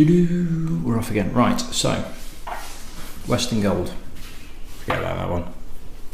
We're off again. Right, so Western Gold. Forget about that one.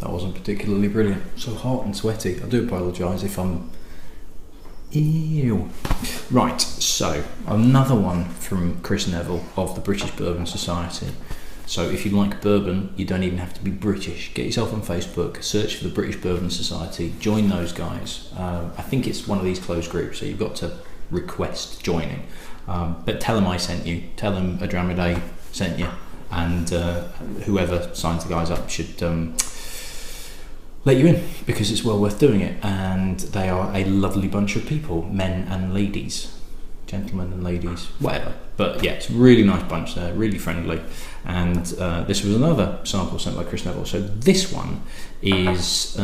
That wasn't particularly brilliant. So hot and sweaty. I do apologise if I'm... Ew. Right, so another one from Chris Neville of the British Bourbon Society. So if you like bourbon, you don't even have to be British. Get yourself on Facebook, search for the British Bourbon Society, join those guys. I think it's one of these closed groups, so you've got to request joining. But tell them I sent you, tell them a Dram A sent you, and whoever signs the guys up should let you in, because it's well worth doing it. And they are a lovely bunch of people, men and ladies. Gentlemen and ladies, whatever. But yeah, it's a really nice bunch there, really friendly. And this was another sample sent by Chris Neville. So this one is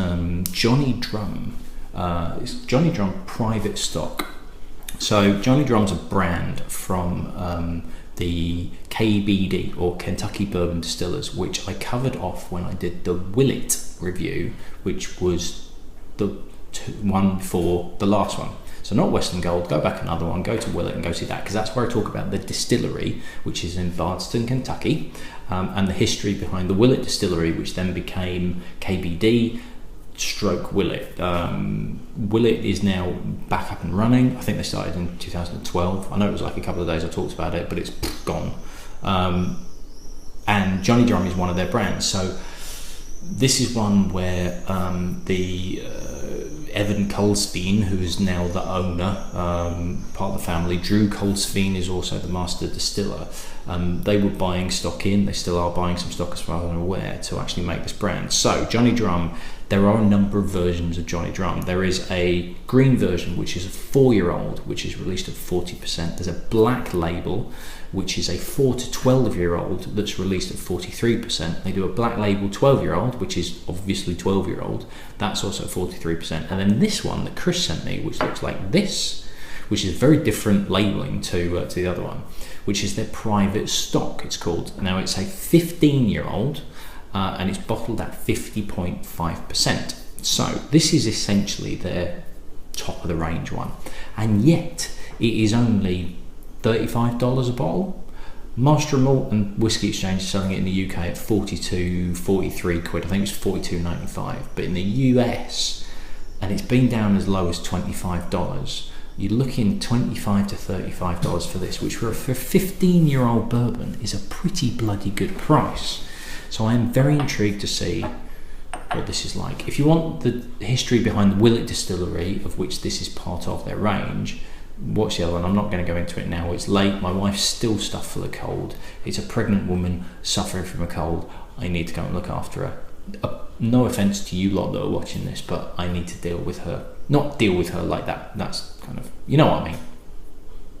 Johnny Drum. It's Johnny Drum Private Stock. So Johnny Drum's a brand from the KBD, or Kentucky Bourbon Distillers, which I covered off when I did the Willett review, which was the one before the last one. So not Western Gold, go back another one, go to Willett and go see that, because that's where I talk about the distillery, which is in Bardstown, Kentucky, and the history behind the Willett distillery, which then became KBD stroke Willett. Willett is now back up and running. I think they started in 2012. I know it was like a couple of days I talked about it, but it's gone. And Johnny Drum is one of their brands. So this is one where the Evan Colsveen, who is now the owner, part of the family, Drew Colsveen is also the master distiller. They were buying stock in, they still are buying some stock as far as I'm aware, to actually make this brand. So Johnny Drum, there are a number of versions of Johnny Drum. There is a green version, which is a 4-year-old, which is released at 40%. There's a black label, which is a 4 to 12-year-old, that's released at 43%. They do a black label 12-year-old, which is obviously 12-year-old. That's also 43%. And then this one that Chris sent me, which looks like this, which is very different labelling to the other one, which is their private stock, it's called. Now it's a 15-year-old, and it's bottled at 50.5%. So this is essentially their top of the range one, and yet it is only $35 a bottle. Master Malt and Whiskey Exchange is selling it in the UK at 43 quid. I think it's 42.95, but in the US, and it's been down as low as $25. You're looking $25 to $35 for this, which for a 15-year-old bourbon is a pretty bloody good price. So I am very intrigued to see what this is like. If you want the history behind the Willett distillery, of which this is part of their range, watch the other one. I'm not going to go into it now. It's late. My wife's still stuffed full of cold. It's a pregnant woman suffering from a cold. I need to go and look after her. No offence to you lot that are watching this, but I need to deal with her. Not deal with her like that. That's kind of, you know what I mean.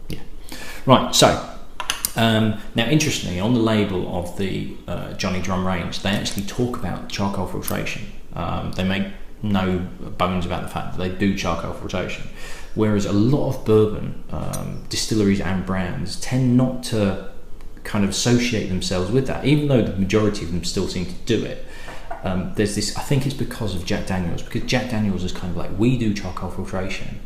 Yeah. Right, so now interestingly, on the label of the Johnny Drum range, they actually talk about charcoal filtration. They make no bones about the fact that they do charcoal filtration, whereas a lot of bourbon distilleries and brands tend not to kind of associate themselves with that, even though the majority of them still seem to do it. There's this, I think it's because of Jack Daniels, because Jack Daniels is kind of like, we do charcoal filtration.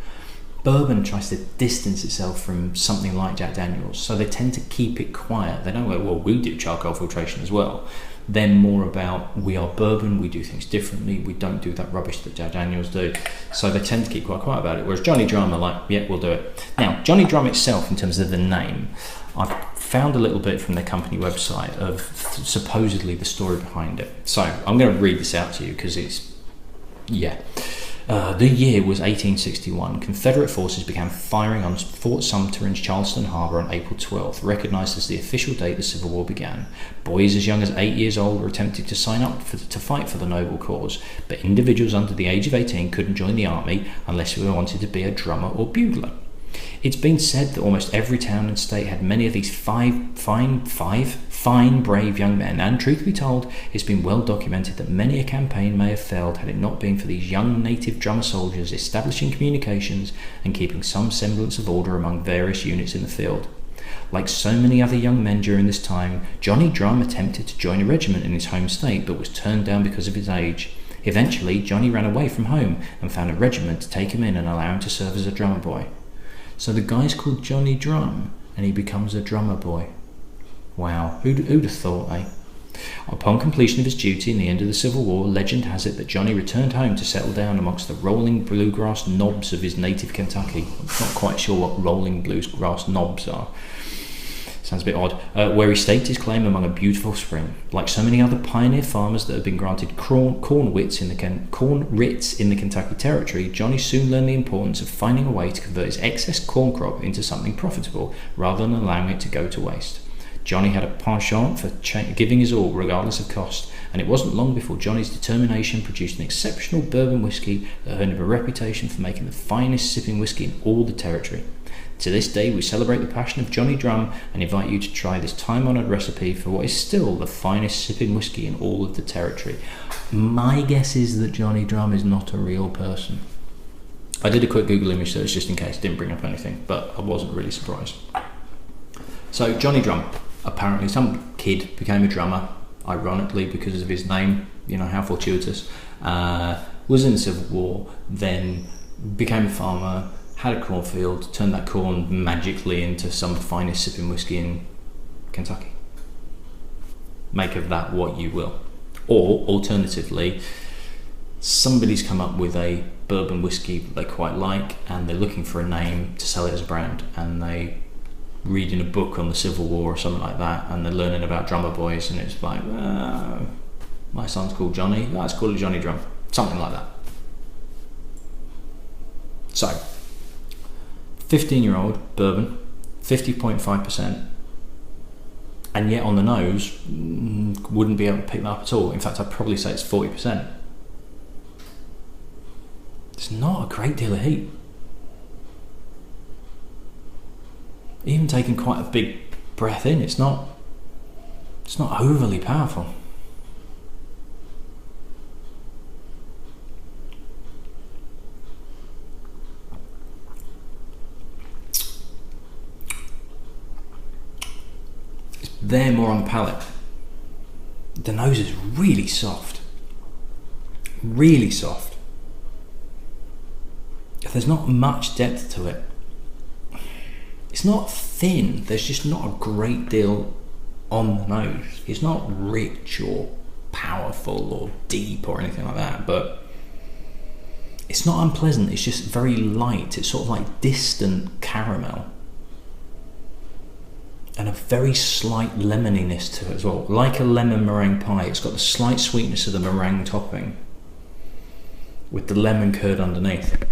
Bourbon tries to distance itself from something like Jack Daniels, so they tend to keep it quiet. They don't go, well, we do charcoal filtration as well. They're more about, we are bourbon, we do things differently, we don't do that rubbish that Jack Daniels do. So they tend to keep quite quiet about it, whereas Johnny Drum are like, yeah, we'll do it. Now, Johnny Drum itself, in terms of the name, I've found a little bit from their company website of supposedly the story behind it. So I'm going to read this out to you because it's, yeah. The year was 1861. Confederate forces began firing on Fort Sumter in Charleston Harbor on April 12th, recognized as the official date the Civil War began. Boys as young as 8 years old were attempting to sign up to fight for the noble cause, but individuals under the age of 18 couldn't join the army unless they wanted to be a drummer or bugler. It's been said that almost every town and state had many of these fine, brave young men, and truth be told, it's been well documented that many a campaign may have failed had it not been for these young native drummer soldiers establishing communications and keeping some semblance of order among various units in the field. Like so many other young men during this time, Johnny Drum attempted to join a regiment in his home state, but was turned down because of his age. Eventually, Johnny ran away from home and found a regiment to take him in and allow him to serve as a drummer boy. So the guy's called Johnny Drum, and he becomes a drummer boy. Wow, who'd have thought, eh? Upon completion of his duty in the end of the Civil War, legend has it that Johnny returned home to settle down amongst the rolling bluegrass knobs of his native Kentucky. I'm not quite sure what rolling bluegrass knobs are. Sounds a bit odd. Where he staked his claim among a beautiful spring. Like so many other pioneer farmers that had been granted corn rits in the Kentucky Territory, Johnny soon learned the importance of finding a way to convert his excess corn crop into something profitable rather than allowing it to go to waste. Johnny had a penchant for giving his all regardless of cost, and it wasn't long before Johnny's determination produced an exceptional bourbon whiskey that earned him a reputation for making the finest sipping whiskey in all the territory. To this day, we celebrate the passion of Johnny Drum and invite you to try this time-honoured recipe for what is still the finest sipping whiskey in all of the territory. My guess is that Johnny Drum is not a real person. I did a quick Google image search just in case, didn't bring up anything, but I wasn't really surprised. So Johnny Drum, apparently some kid became a drummer, ironically because of his name, you know, how fortuitous, was in the Civil War, then became a farmer, had a cornfield, turned that corn magically into some finest sipping whiskey in Kentucky. Make of that what you will. Or, alternatively, somebody's come up with a bourbon whiskey that they quite like and they're looking for a name to sell it as a brand, and they reading a book on the Civil War or something like that, and they're learning about drummer boys, and it's like, my son's called Johnny, let's call it Johnny Drum, something like that. So 15-year-old bourbon, 50.5%, and yet on the nose wouldn't be able to pick that up at all. In fact, I'd probably say it's 40%. It's not a great deal of heat. Even taking quite a big breath in, it's not overly powerful. It's there more on the palate. The nose is really soft. Really soft. There's not much depth to it. It's not thin, there's just not a great deal on the nose. It's not rich or powerful or deep or anything like that, but it's not unpleasant, it's just very light. It's sort of like distant caramel. And a very slight lemoniness to it as well. Like a lemon meringue pie, it's got the slight sweetness of the meringue topping with the lemon curd underneath.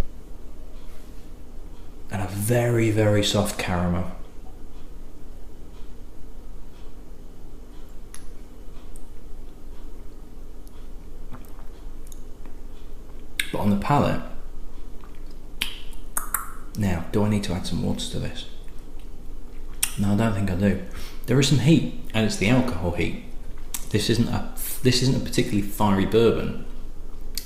And a very, very soft caramel. But on the palate, now, do I need to add some water to this? No, I don't think I do. There is some heat, and it's the alcohol heat. This isn't a particularly fiery bourbon.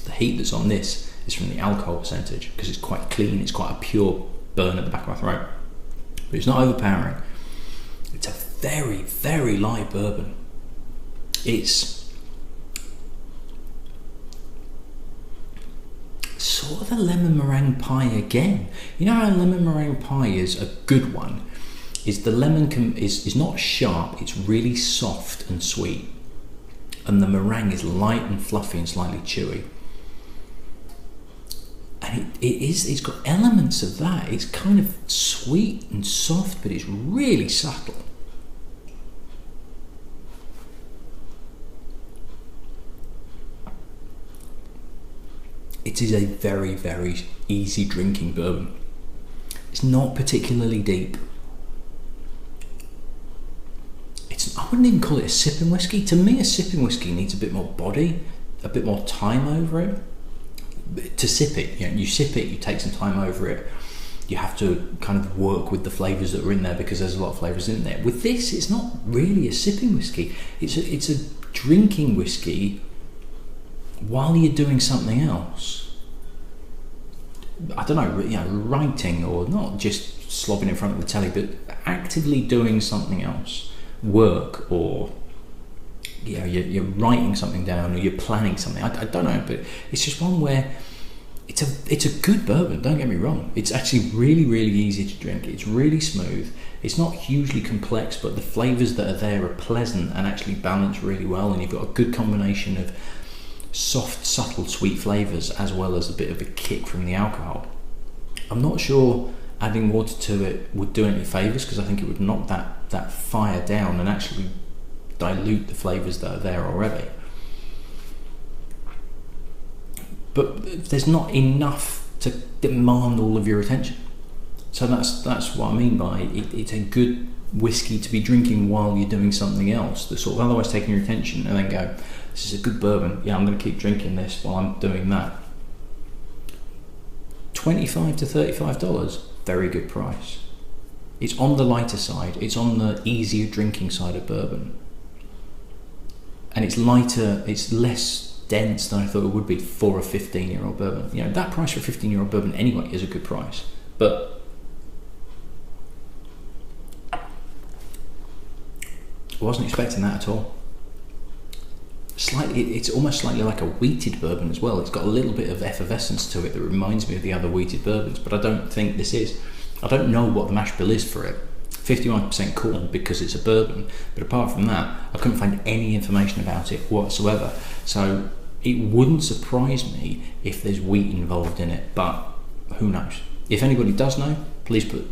The heat that's on this is from the alcohol percentage, because it's quite clean, it's quite a pure burn at the back of my throat, but it's not overpowering. It's a very, very light bourbon. It's sort of a lemon meringue pie again. You know how a lemon meringue pie is a good one? Is the lemon is not sharp, it's really soft and sweet, and the meringue is light and fluffy and slightly chewy. And it's got elements of that. It's kind of sweet and soft, but it's really subtle. It is a very, very easy drinking bourbon. It's not particularly deep. I wouldn't even call it a sipping whiskey. To me, a sipping whiskey needs a bit more body, a bit more time over it. To sip it, you sip it, you take some time over it, you have to kind of work with the flavours that are in there because there's a lot of flavours in there. With this, it's not really a sipping whiskey, it's a drinking whiskey while you're doing something else. I don't know, writing, or not just slobbing in front of the telly, but actively doing something else, work, or you're writing something down, or you're planning something. I don't know, but it's just one where it's a good bourbon, don't get me wrong. It's actually really, really easy to drink. It's really smooth. It's not hugely complex, but the flavours that are there are pleasant and actually balance really well, and you've got a good combination of soft, subtle, sweet flavours as well as a bit of a kick from the alcohol. I'm not sure adding water to it would do any favours, because I think it would knock that fire down and actually dilute the flavours that are there already. But there's not enough to demand all of your attention. So that's what I mean by it's a good whiskey to be drinking while you're doing something else that's sort of otherwise taking your attention, and then go, this is a good bourbon, yeah, I'm going to keep drinking this while I'm doing that. $25 to $35, very good price. It's on the lighter side, it's on the easier drinking side of bourbon. And it's lighter, it's less dense than I thought it would be for a 15-year-old bourbon. You know, that price for a 15-year-old bourbon anyway is a good price. But I wasn't expecting that at all. It's almost slightly like a wheated bourbon as well. It's got a little bit of effervescence to it that reminds me of the other wheated bourbons, but I don't think this is. I don't know what the mash bill is for it. 51% corn because it's a bourbon, but apart from that, I couldn't find any information about it whatsoever. So it wouldn't surprise me if there's wheat involved in it, but who knows? If anybody does know, please put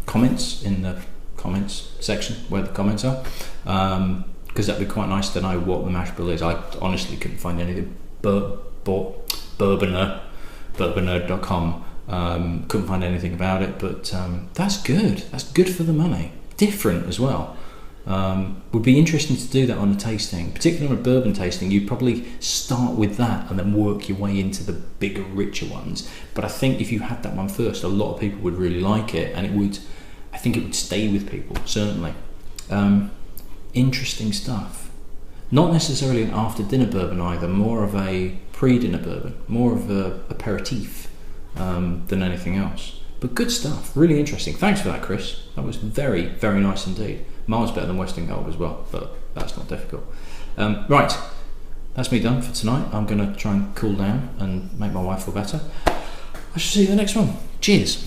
comments in the comments section where the comments are, because that'd be quite nice to know what the mash bill is. I honestly couldn't find anything. Bourboner.com, couldn't find anything about it, but that's good for the money. Different as well. Would be interesting to do that on a tasting, particularly on a bourbon tasting. You'd probably start with that and then work your way into the bigger, richer ones. But I think if you had that one first, a lot of people would really like it, and I think it would stay with people, certainly. Interesting stuff. Not necessarily an after dinner bourbon either, more of a pre-dinner bourbon, more of a aperitif than anything else. But good stuff, really interesting. Thanks for that, Chris. That was very, very nice indeed. Miles better than Western Gold as well, but that's not difficult. Right, that's me done for tonight. I'm going to try and cool down and make my wife feel better. I shall see you in the next one. Cheers.